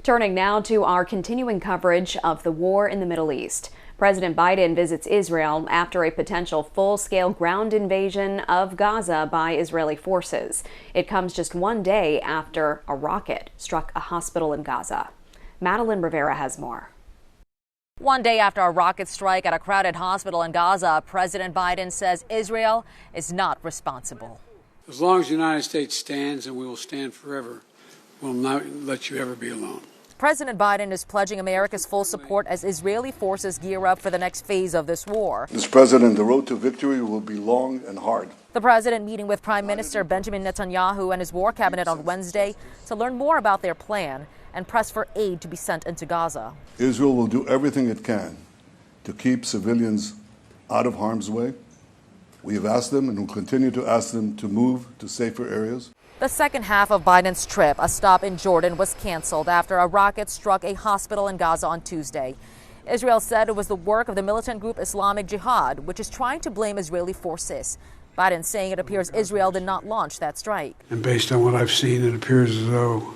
Turning now to our continuing coverage of the war in the Middle East. President Biden visits Israel after a potential full-scale ground invasion of Gaza by Israeli forces. It comes just one day after a rocket struck a hospital in Gaza. Madeline Rivera has more. One day after a rocket strike at a crowded hospital in Gaza, President Biden says Israel is not responsible. As long as the United States stands, and we will stand forever, we'll not let you ever be alone. President Biden is pledging America's full support as Israeli forces gear up for the next phase of this war. Mr. President, the road to victory will be long and hard. The president meeting with Prime Minister Benjamin Netanyahu and his war cabinet on Wednesday to learn more about their plan and press for aid to be sent into Gaza. Israel will do everything it can to keep civilians out of harm's way. We have asked them and will continue to ask them to move to safer areas. The second half of Biden's trip, a stop in Jordan, was canceled after a rocket struck a hospital in Gaza on Tuesday. Israel said it was the work of the militant group Islamic Jihad, which is trying to blame Israeli forces. Biden saying it appears Israel did not launch that strike. And based on what I've seen, it appears as though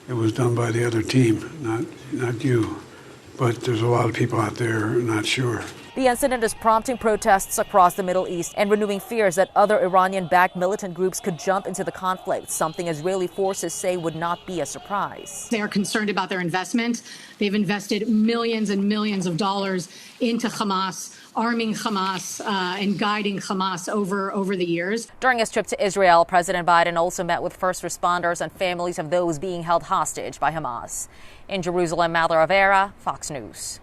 it was done by the other team, not you. But there's a lot of people out there not sure. The incident is prompting protests across the Middle East and renewing fears that other Iranian-backed militant groups could jump into the conflict, something Israeli forces say would not be a surprise. They are concerned about their investment. They've invested millions and millions of dollars into Hamas, arming Hamas and guiding Hamas over the years. During his trip to Israel, President Biden also met with first responders and families of those being held hostage by Hamas. In Jerusalem, Madeline Rivera, Fox News.